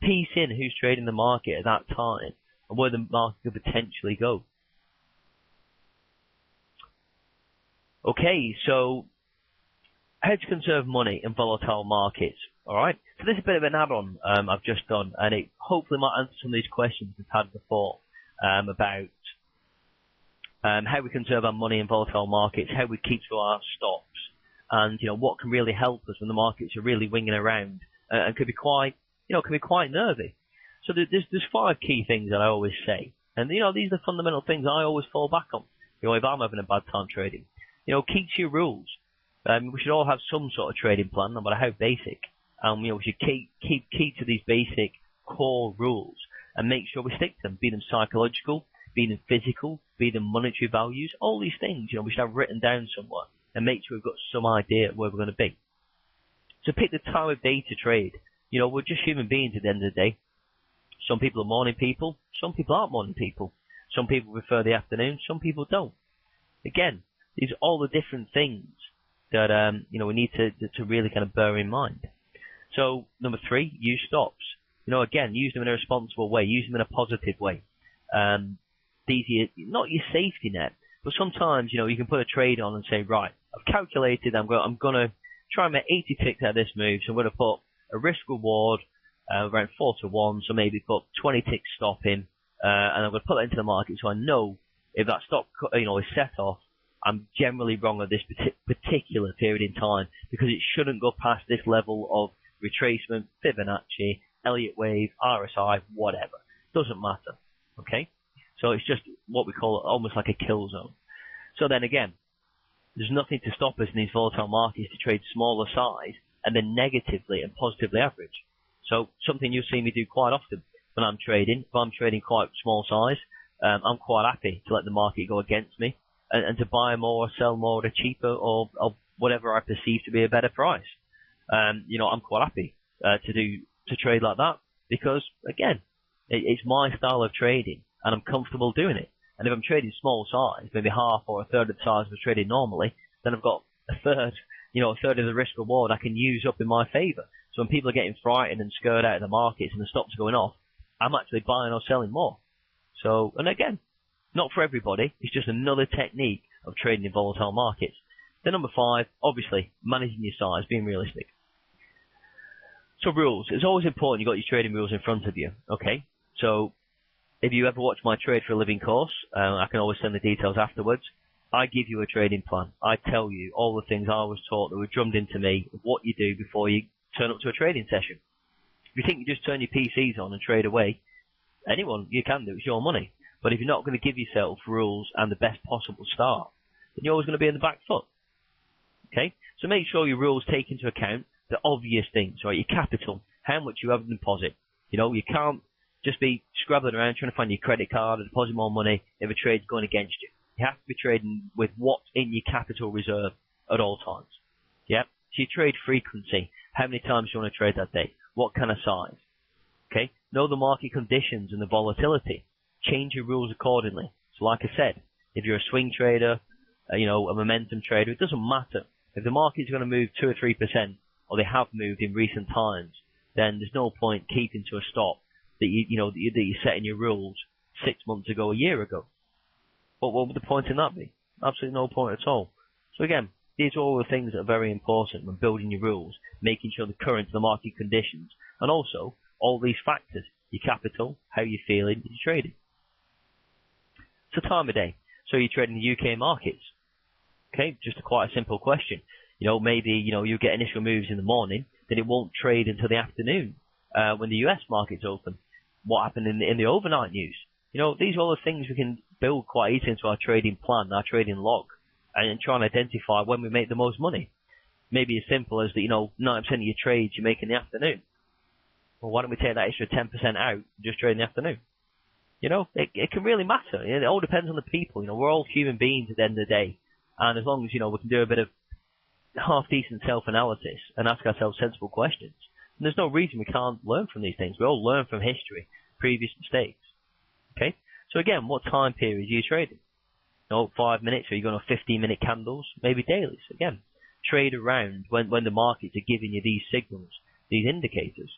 piece in who's trading the market at that time and where the market could potentially go. Okay, so how to conserve money in volatile markets. Alright, so this is a bit of an add-on I've just done, and it hopefully might answer some of these questions we've had before about how we conserve our money in volatile markets, how we keep to our stops, and what can really help us when the markets are really winging around and could be quite nervy. So there's 5 key things that I always say, and these are the fundamental things I always fall back on. If I'm having a bad time trading, keep to your rules. We should all have some sort of trading plan, no matter how basic. We should keep to these basic core rules and make sure we stick to them. Be them psychological, be them physical, be them monetary values. All these things, we should have written down somewhere and make sure we've got some idea of where we're going to be. So pick the time of day to trade. We're just human beings at the end of the day. Some people are morning people. Some people aren't morning people. Some people prefer the afternoon. Some people don't. Again, these are all the different things that we need to really kind of bear in mind. So number 3, use stops. Again, use them in a responsible way. Use them in a positive way. These are not your safety net, but sometimes you can put a trade on and say, right, I've calculated. I'm going to try and make 80 ticks out of this move. So I'm going to put a risk reward around 4 to 1. So maybe put 20 ticks stop in, and I'm going to put that into the market so I know if that stop is set off, I'm generally wrong at this particular period in time because it shouldn't go past this level of retracement, Fibonacci, Elliott wave, RSI, whatever. Doesn't matter. Okay? So it's just what we call almost like a kill zone. So then again, There's nothing to stop us in these volatile markets to trade smaller size and then negatively and positively average. So something you'll see me do quite often when I'm trading. If I'm trading quite small size, I'm quite happy to let the market go against me and to buy more or sell more at a cheaper or whatever I perceive to be a better price. I'm quite happy to trade like that because, again, it's my style of trading and I'm comfortable doing it. And if I'm trading small size, maybe half or a third of the size I'm trading normally, then I've got a third of the risk reward I can use up in my favour. So when people are getting frightened and scared out of the markets and the stocks are going off, I'm actually buying or selling more. So, and again, not for everybody. It's just another technique of trading in volatile markets. Then number 5, obviously, managing your size, being realistic. So rules. It's always important you've got your trading rules in front of you. Okay? So if you ever watch my Trade for a Living course, I can always send the details afterwards. I give you a trading plan. I tell you all the things I was taught that were drummed into me of what you do before you turn up to a trading session. If you think you just turn your PCs on and trade away, anyone, you can do. It's your money. But if you're not going to give yourself rules and the best possible start, then you're always going to be in the back foot. Okay? So make sure your rules take into account the obvious things, right? Your capital, how much you have in deposit. You can't just be scrabbling around trying to find your credit card or deposit more money if a trade's going against you. You have to be trading with what's in your capital reserve at all times. Yeah? So your trade frequency, how many times you want to trade that day, what kind of size. Okay? Know the market conditions and the volatility. Change your rules accordingly. So like I said, if you're a swing trader, a momentum trader, it doesn't matter. If the market's going to move 2 or 3%, or they have moved in recent times, then there's no point keeping to a stop that you set in your rules 6 months ago, a year ago. But what would the point in that be? Absolutely no point at all. So again, these are all the things that are very important when building your rules, making sure they're current to the market conditions, and also all these factors, your capital, how you're feeling, your trading. So time of day. So you're trading the UK markets. Okay, just quite a simple question. Maybe, you get initial moves in the morning, then it won't trade until the afternoon, when the US market's open. What happened in the overnight news? These are all the things we can build quite easily into our trading plan, our trading log, and try and identify when we make the most money. Maybe as simple as that, 9% of your trades you make in the afternoon. Well, why don't we take that extra 10% out and just trade in the afternoon? It can really matter. It all depends on the people. We're all human beings at the end of the day. And as long as, we can do a bit of half-decent self-analysis and ask ourselves sensible questions, and there's no reason we can't learn from these things. We all learn from history, previous mistakes. Okay? So again, what time period are you trading? 5 minutes, or are you going on 15-minute candles? Maybe dailies. Again, trade around when the markets are giving you these signals, these indicators.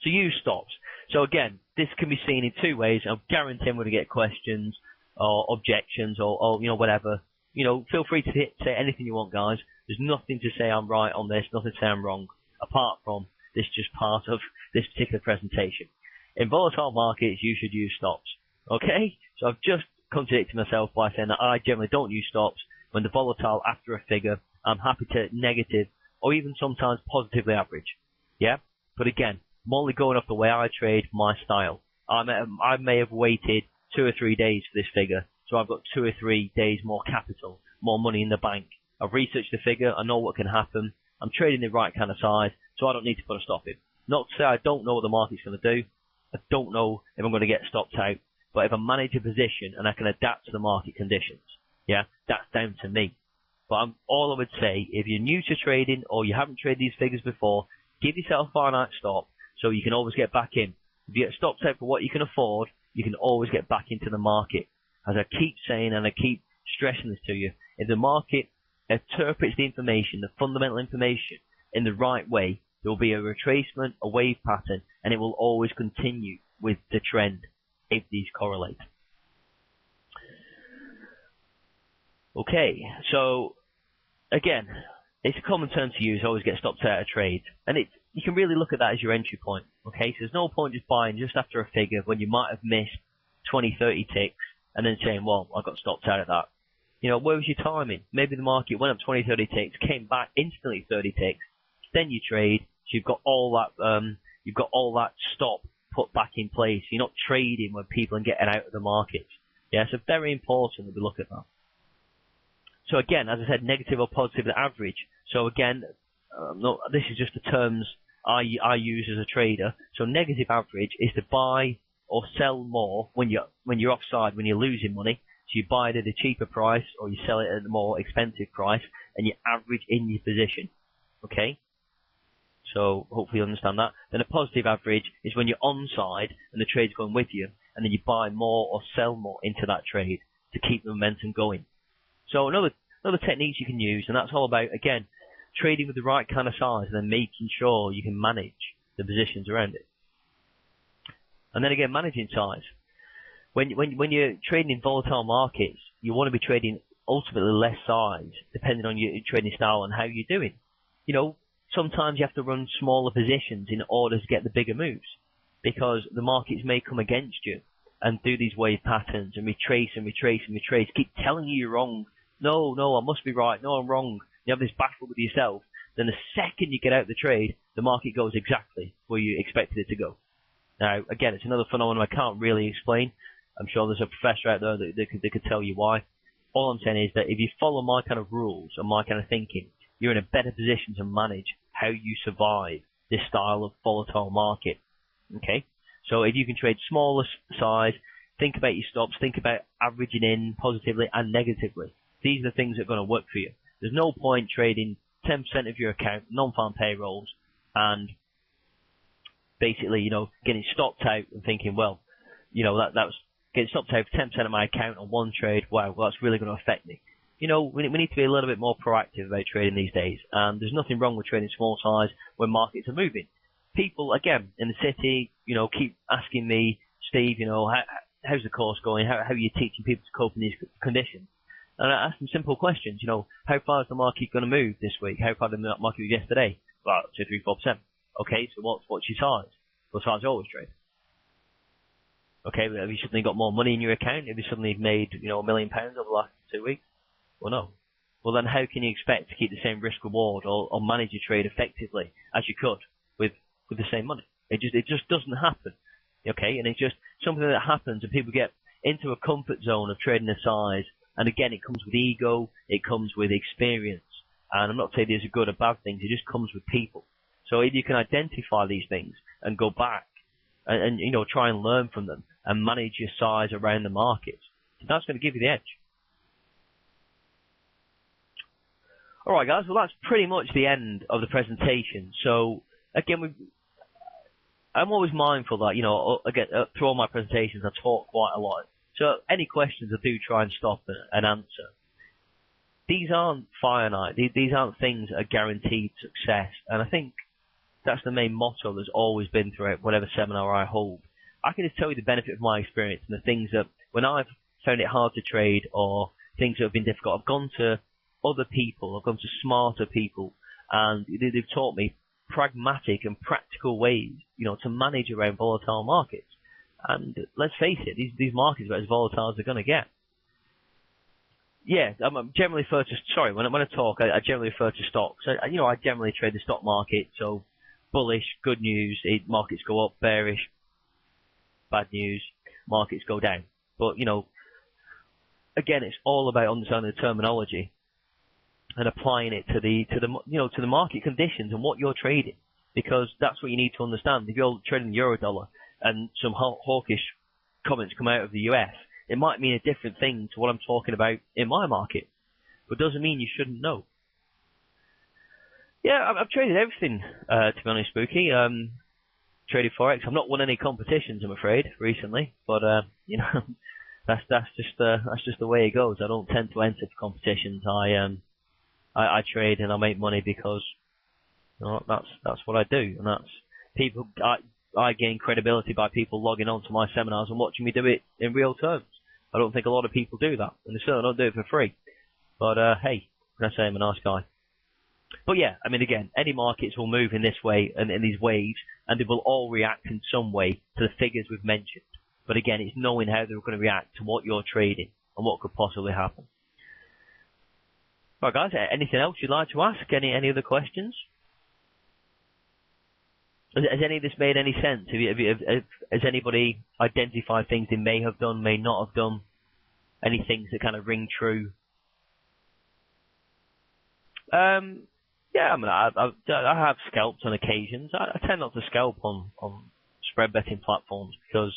So use stops. So again, this can be seen in 2 ways. I guarantee I'm going to get questions or objections or whatever. Feel free to say anything you want, guys. There's nothing to say I'm right on this, nothing to say I'm wrong, apart from this just part of this particular presentation. In volatile markets, you should use stops. Okay? So I've just contradicted myself by saying that I generally don't use stops when the volatile after a figure. I'm happy to negative or even sometimes positively average. Yeah? But again, I'm only going off the way I trade, my style. I may have waited 2 or 3 days for this figure, so I've got 2 or 3 days more capital, more money in the bank. I've researched the figure, I know what can happen, I'm trading the right kind of size, so I don't need to put a stop in. Not to say I don't know what the market's going to do, I don't know if I'm going to get stopped out, but if I manage a position and I can adapt to the market conditions, yeah, that's down to me. But all I would say, if you're new to trading or you haven't traded these figures before, give yourself a finite stop so you can always get back in. If you get stopped out for what you can afford, you can always get back into the market. As I keep saying and I keep stressing this to you, if the market interprets the information, the fundamental information, in the right way, there will be a retracement, a wave pattern, and it will always continue with the trend if these correlate. Okay, so again, it's a common term to use, always get stopped out of trades, and you can really look at that as your entry point. Okay, so there's no point just buying just after a figure when you might have missed 20, 30 ticks and then saying, well, I got stopped out of that. Where was your timing? Maybe the market went up 20, 30 ticks, came back instantly 30 ticks, then you trade, so you've got all that stop put back in place. You're not trading when people are getting out of the market. Yeah, so very important that we look at that. So again, as I said, negative or positive average. So again, this is just the terms I use as a trader. So negative average is to buy or sell more when you're offside, when you're losing money. So you buy it at a cheaper price or you sell it at a more expensive price, and you average in your position. Okay? So hopefully you understand that. Then a positive average is when you're onside and the trade's going with you, and then you buy more or sell more into that trade to keep the momentum going. So another technique you can use, and that's all about, again, trading with the right kind of size and then making sure you can manage the positions around it. And then again, managing size. When you're trading in volatile markets, you want to be trading ultimately less size, depending on your trading style and how you're doing. You know, sometimes you have to run smaller positions in order to get the bigger moves, because the markets may come against you and do these wave patterns and retrace, keep telling you you're wrong. No, I must be right. No, I'm wrong. You have this battle with yourself. Then the second you get out of the trade, the market goes exactly where you expected it to go. Now, again, it's another phenomenon I can't really explain. I'm sure there's a professor out there that could tell you why. All I'm saying is that if you follow my kind of rules and my kind of thinking, you're in a better position to manage how you survive this style of volatile market. Okay? So if you can trade smaller size, think about your stops, think about averaging in positively and negatively. These are the things that are going to work for you. There's no point trading 10% of your account, non-farm payrolls, and basically, you know, getting stopped out and thinking, well, you know, that's getting stopped out for 10% of my account on one trade. Wow, well, that's really going to affect me. You know, we need to be a little bit more proactive about trading these days. And there's nothing wrong with trading small size when markets are moving. People, again, in the city, you know, keep asking me, Steve, you know, how's the course going? How are you teaching people to cope in these conditions? And I ask them simple questions, you know, how far is the market going to move this week? How far did the market move yesterday? Well, 2, 3, 4%. Okay, so what's your size? Well, size always trade. Okay, have you suddenly got more money in your account? Have you suddenly made, you know, £1 million over the last 2 weeks? Well, no. Well, then how can you expect to keep the same risk reward or manage your trade effectively as you could with the same money? It just doesn't happen. Okay, and it's just something that happens, and people get into a comfort zone of trading a size. And again, it comes with ego, it comes with experience. And I'm not saying these are good or bad things, it just comes with people. So if you can identify these things and go back and you know, try and learn from them and manage your size around the markets, that's going to give you the edge. Alright guys, well that's pretty much the end of the presentation. So again, I'm always mindful that, you know, again, through all my presentations I talk quite a lot. So any questions I do try and stop and answer. These aren't finite. These aren't things that are guaranteed success. And I think that's the main motto that's always been throughout whatever seminar I hold. I can just tell you the benefit of my experience and the things that when I've found it hard to trade or things that have been difficult, I've gone to other people, I've gone to smarter people, and they've taught me pragmatic and practical ways, you know, to manage around volatile markets. And let's face it, these markets are as volatile as they're going to get. Yeah, I'm generally refer to, sorry, when I talk, I generally refer to stocks. You know, I generally trade the stock market, so bullish, good news, markets go up, bearish, bad news, markets go down. But, you know, again, it's all about understanding the terminology and applying it to the market conditions and what you're trading, because that's what you need to understand. If you're trading Eurodollar and some hawkish comments come out of the US, it might mean a different thing to what I'm talking about in my market, but doesn't mean you shouldn't know. Yeah, I've traded everything, to be honest, Spooky. Traded Forex. I've not won any competitions, I'm afraid, recently, but you know, that's just the way it goes. I don't tend to enter competitions. I trade and I make money because, you know, that's what I do, and that's people. I gain credibility by people logging on to my seminars and watching me do it in real terms. I don't think a lot of people do that, and they certainly don't do it for free. But hey, can I say I'm a nice guy? But yeah, I mean, again, any markets will move in this way and in these waves, and they will all react in some way to the figures we've mentioned. But again, it's knowing how they're going to react to what you're trading and what could possibly happen. Right, guys, anything else you'd like to ask? Any other questions? Has any of this made any sense? Has anybody identified things they may have done, may not have done? Any things that kind of ring true? Yeah, I mean, I have scalped on occasions. I tend not to scalp on spread betting platforms because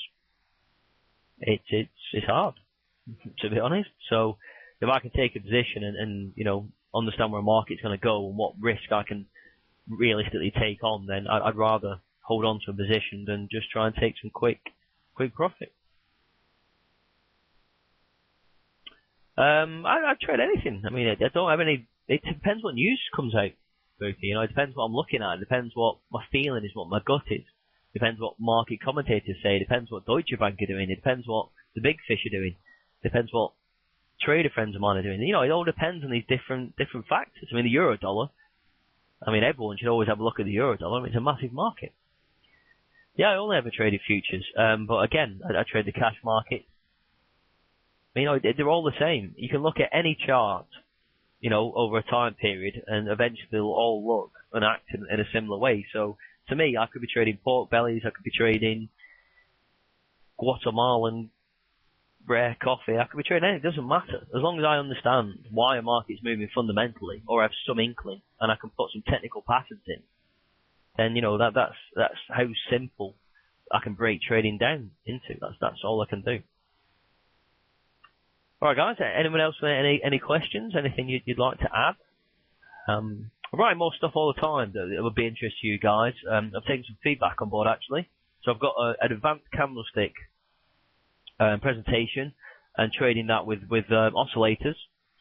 it's hard, to be honest. So if I can take a position and understand where a market's going to go and what risk I can realistically take on, then I'd rather hold on to a position than just try and take some quick profit. I trade anything. I mean, I don't have any. It depends what news comes out. It depends what I'm looking at. It depends what my feeling is, what my gut is. It depends what market commentators say. It depends what Deutsche Bank are doing. It depends what the big fish are doing. It depends what trader friends of mine are doing. It all depends on these different factors. I mean, the euro dollar. I mean, everyone should always have a look at the euro dollar. I mean, it's a massive market. Yeah, I only ever traded futures. But again, I trade the cash market. They're all the same. You can look at any chart, over a time period, and eventually they'll all look and act in a similar way. So, to me, I could be trading pork bellies, I could be trading Guatemalan rare coffee, I could be trading anything. It doesn't matter. As long as I understand why a market's moving fundamentally, or have some inkling, and I can put some technical patterns in, then, that's how simple I can break trading down into. That's all I can do. Alright guys, anyone else with any questions? Anything you'd like to add? I'm writing more stuff all the time that would be interest to you guys. I've taken some feedback on board actually. So I've got an advanced candlestick presentation and trading that with oscillators.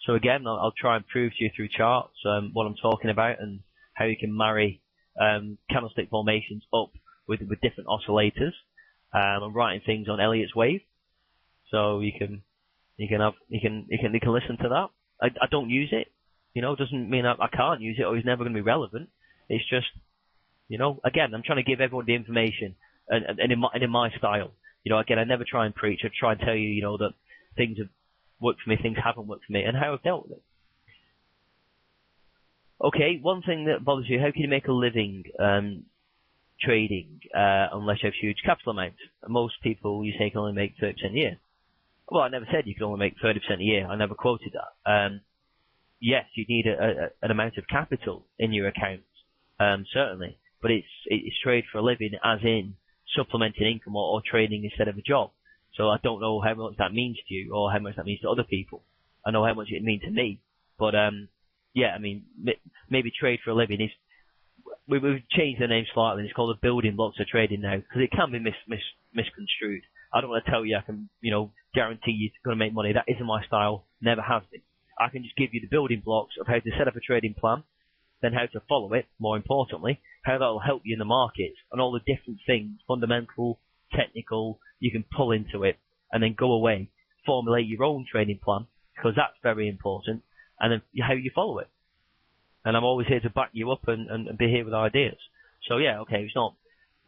So again, I'll try and prove to you through charts what I'm talking about and how you can marry candlestick formations up with different oscillators. I'm writing things on Elliott's wave, so you can listen to that. I don't use it, doesn't mean I can't use it or it's never going to be relevant. It's just, again, I'm trying to give everyone the information and in my style. Again, I never try and preach. I try and tell you, that things have worked for me, things haven't worked for me, and how I've dealt with it. Okay, one thing that bothers you: how can you make a living trading unless you have huge capital amounts? Most people, you say, can only make 30% a year. Well, I never said you could only make 30% a year. I never quoted that. Yes, you need an amount of capital in your account, certainly. But it's trade for a living, as in supplementing income or trading instead of a job. So I don't know how much that means to you or how much that means to other people. I know how much it means to me. But, yeah, I mean, maybe trade for a living is... We've changed the name slightly. It's called the building blocks of trading now, because it can be misconstrued. I don't want to tell you I can, guarantee you're going to make money. That isn't my style. Never has been. I can just give you the building blocks of how to set up a trading plan, then how to follow it, more importantly, how that will help you in the markets, and all the different things, fundamental, technical, you can pull into it, and then go away, formulate your own trading plan, because that's very important, and then how you follow it. And I'm always here to back you up and be here with ideas. So yeah, okay, it's not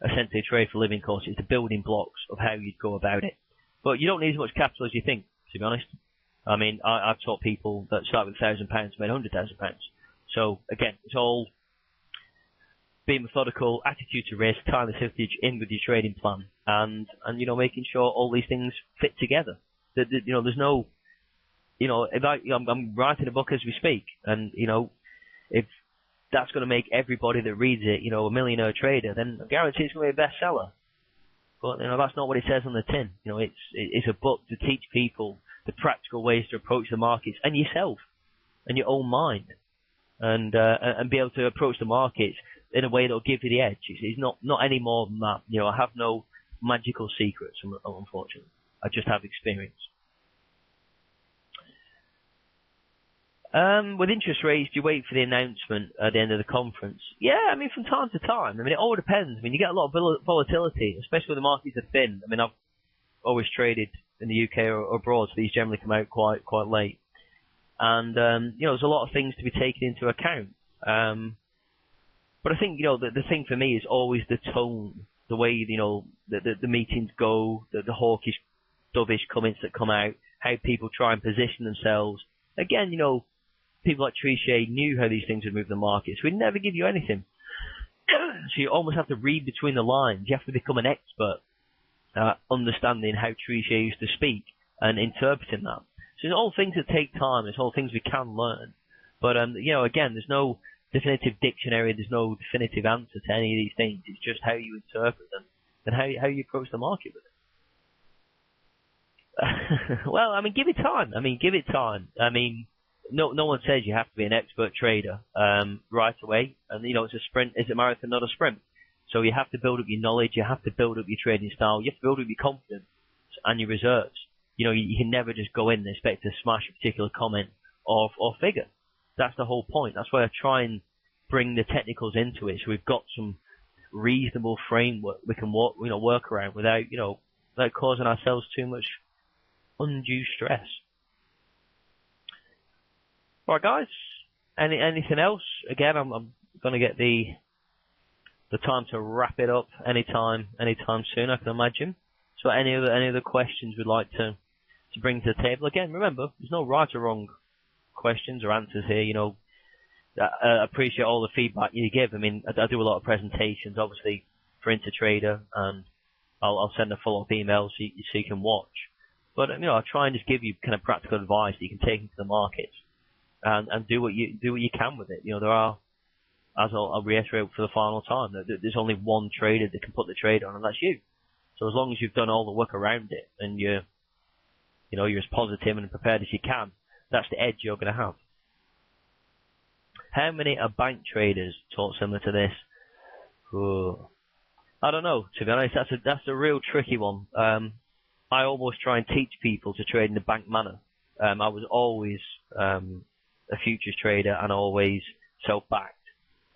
essentially a trade for a living course, it's the building blocks of how you'd go about it. But you don't need as much capital as you think, to be honest. I mean, I've taught people that start with £1,000 made £100,000. So again, it's all being methodical, attitude to risk, tying the footage in with your trading plan, and making sure all these things fit together. There's no, if I'm writing a book as we speak, and if that's going to make everybody that reads it, a millionaire trader, then I guarantee it's going to be a bestseller. But that's not what it says on the tin. It's a book to teach people the practical ways to approach the markets and yourself and your own mind, and be able to approach the markets in a way that'll give you the edge. It's not any more than that. I have no magical secrets, unfortunately. I just have experience. With interest rates, do you wait for the announcement at the end of the conference? Yeah, I mean, from time to time. I mean, it all depends. I mean, you get a lot of volatility, especially when the markets are thin. I mean, I've always traded in the UK or abroad, so these generally come out quite late. And, there's a lot of things to be taken into account. But I think, the thing for me is always the tone, the way, the meetings go, the hawkish, dovish comments that come out, how people try and position themselves. Again, people like Trichet knew how these things would move the markets. We'd never give you anything. So you almost have to read between the lines. You have to become an expert, understanding how Trichet used to speak and interpreting that. So it's all things that take time. It's all things we can learn. But you know, again, there's no definitive dictionary, there's no definitive answer to any of these things. It's just how you interpret them and how you approach the market with it. Well, I mean, give it time. Give it time. No one says you have to be an expert trader right away. And you know, it's a sprint. It's a marathon, not a sprint. So you have to build up your knowledge. You have to build up your trading style. You have to build up your confidence and your reserves. You know, you can never just go in and expect to smash a particular comment or figure. That's the whole point. That's why I try and bring the technicals into it, so we've got some reasonable framework we can work around without causing ourselves too much undue stress. All right, guys. Anything else? Again, I'm going to get the time to wrap it up anytime soon, I can imagine. So any other questions we'd like to bring to the table? Again, remember, there's no right or wrong questions or answers here. You know, I appreciate all the feedback you give. I mean, I do a lot of presentations, obviously, for Intertrader, and I'll send a follow-up email so you can watch. But you know, I try and just give you kind of practical advice that you can take into the markets and do what you can with it. You know, there are, as I'll reiterate for the final time, that there's only one trader that can put the trade on, and that's you. So as long as you've done all the work around it and you're as positive and prepared as you can, that's the edge you're going to have. How many are bank traders taught similar to this? Ooh. I don't know, to be honest. That's a real tricky one. I almost try and teach people to trade in the bank manner. I was always a futures trader and always self-backed.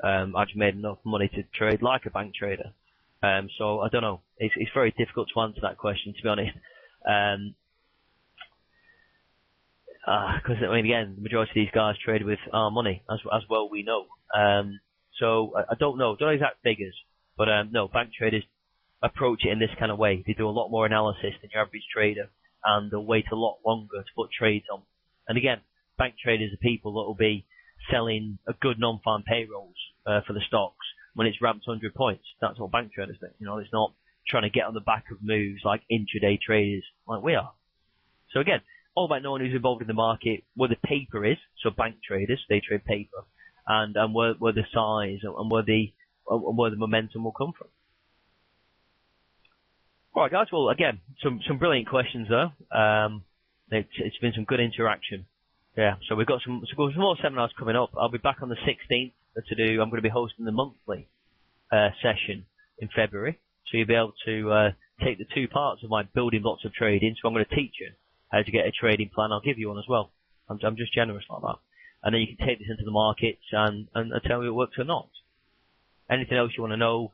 I just made enough money to trade like a bank trader. So I don't know. It's very difficult to answer that question, to be honest. Because again, the majority of these guys trade with our money, as well we know. So I don't know exact figures, but no, bank traders approach it in this kind of way. They do a lot more analysis than your average trader, and they'll wait a lot longer to put trades on. And again, bank traders are people that will be selling a good non-farm payrolls for the stocks when it's ramped 100 points. That's what bank traders do. You know, it's not trying to get on the back of moves like intraday traders like we are. So again, all about knowing who's involved in the market, where the paper is. So bank traders, they trade paper, and where the size and where the momentum will come from. All right, guys. Well, again, some brilliant questions there. It's been some good interaction. Yeah. So we've got some more seminars coming up. I'll be back on the 16th to do. I'm going to be hosting the monthly session in February. So you'll be able to take the two parts of my building blocks of trading. So I'm going to teach you how to get a trading plan. I'll give you one as well. I'm just generous like that. And then you can take this into the markets and tell me if it works or not. Anything else you want to know,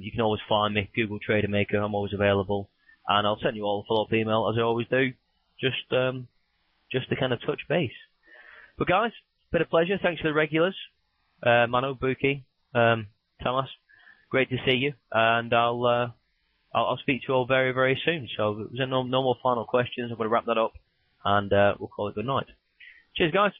you can always find me, Google Trader Maker. I'm always available. And I'll send you all a follow-up email, as I always do, just to kind of touch base. But guys, been a pleasure. Thanks for the regulars. Mano, Buki, Thomas, great to see you. And I'll speak to you all very, very soon. So if there's no more final questions, I'm going to wrap that up, and we'll call it good night. Cheers, guys.